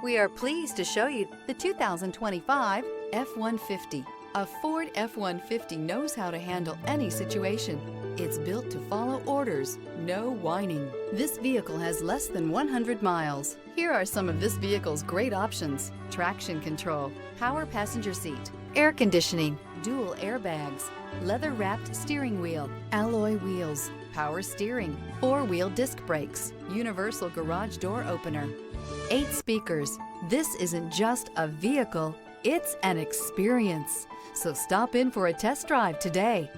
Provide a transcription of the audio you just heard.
We are pleased to show you the 2025 F-150. A Ford F-150 knows how to handle any situation. It's built to follow orders, no whining. This vehicle has less than 100 miles. Here are some of this vehicle's great options: traction control, power passenger seat, air conditioning, dual airbags, leather-wrapped steering wheel, alloy wheels, power steering, four-wheel disc brakes, universal garage door opener, 8 speakers. This isn't just a vehicle, it's an experience. So stop in for a test drive today.